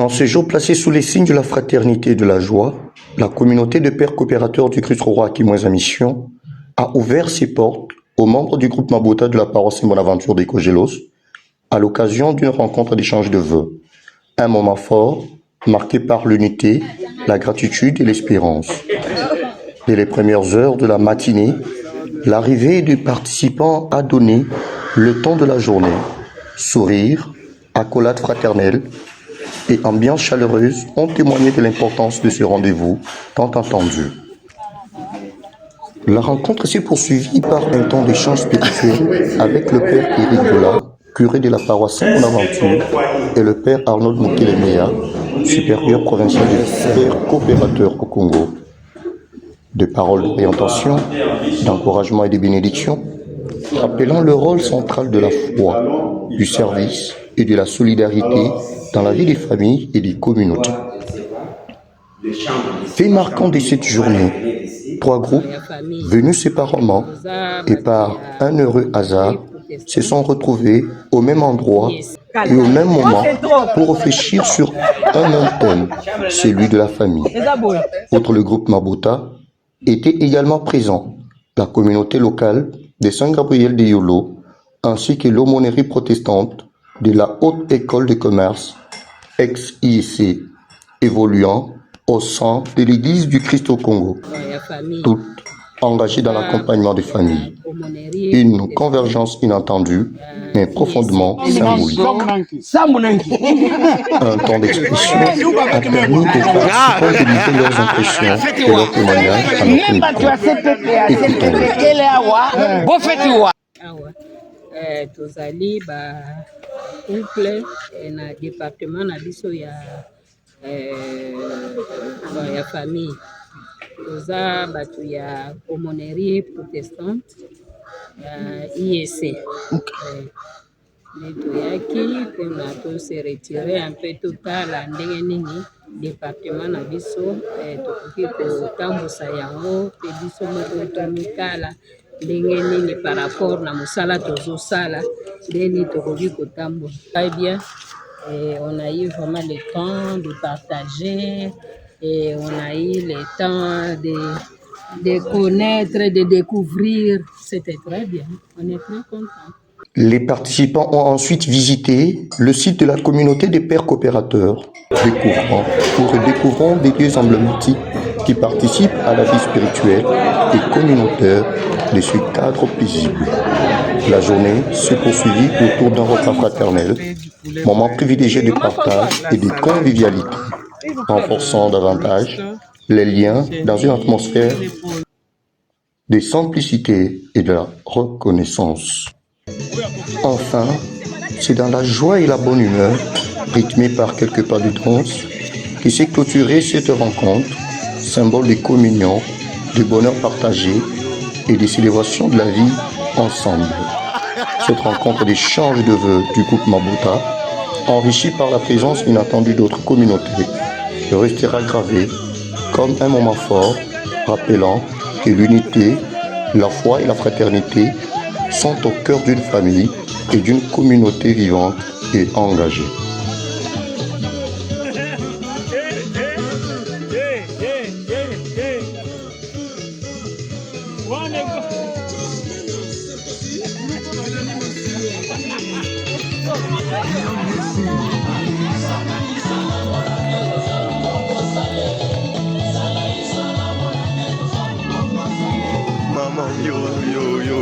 En ce jour placé sous les signes de la fraternité et de la joie, la communauté de pères coopérateurs du Christ Roi qui moins à mission a ouvert ses portes aux membres du groupe Mabota de la paroisse Saint-Bonaventure des Cogelos à l'occasion d'une rencontre d'échange de vœux. Un moment fort marqué par l'unité, la gratitude et l'espérance. Dès les premières heures de la matinée, l'arrivée des participants a donné le temps de la journée. Sourires, accolades fraternelles et ambiance chaleureuse ont témoigné de l'importance de ce rendez-vous tant attendu. La rencontre s'est poursuivie par un temps d'échange spirituel avec le père Éric Bola, curé de la paroisse Saint-Bonaventure, et le père Arnold Mukelemea, supérieur provincial des pères coopérateurs au Congo. De paroles d'orientation, d'encouragement et de bénédiction, rappelant le rôle central de la foi, du service et de la solidarité dans la vie des familles et des communautés. Fait marquant de cette journée, 3 groupes, venus séparément et par un heureux hasard, se sont retrouvés au même endroit et au même moment pour réfléchir sur un même thème, celui de la famille. Outre le groupe Mabota, était également présent la communauté locale de Saint-Gabriel de Yolo, ainsi que l'aumônerie protestante de la Haute École de Commerce, ex-IEC, évoluant au sein de l'Église du Christ au Congo, toutes engagées dans l'accompagnement des familles. Une convergence inattendue, mais profondément symbolique. Un temps d'expression a permis aux participants de livrer leurs impressions et leurs témoignages à notre micro. Écoutons-les. Tozali couple na département na biso ya famille. Toza batu ya aumônerie protestante ya IEC. Toyaki mpona tose retirer un peu totala ndenge nini département na biso tokoki kotambusa yango mpe biso moko tomikala ndenge nini par rapport na mosala tozosala ndeni tokoki kotambola. Très bien, on a eu vraiment le temps de partager et on a eu le temps de connaître, de découvrir. C'était très bien, on est très contents. Les participants ont ensuite visité le site de la communauté des pères coopérateurs, découvrant des lieux emblématiques qui participent à la vie spirituelle et communautaire de ce cadre paisible. La journée se poursuivit autour d'un repas fraternel, moment privilégié de partage et de convivialité, renforçant davantage les liens dans une atmosphère de simplicité et de reconnaissance. Enfin, c'est dans la joie et la bonne humeur, rythmée par quelques pas de danse, qui s'est clôturée cette rencontre, symbole de communion, de bonheur partagé et de célébration de la vie ensemble. Cette rencontre d'échange de vœux du groupe Mabota, enrichie par la présence inattendue d'autres communautés, restera gravée comme un moment fort, rappelant que l'unité, la foi et la fraternité sont au cœur d'une famille et d'une communauté vivante et engagée. Maman, yo, yo, yo.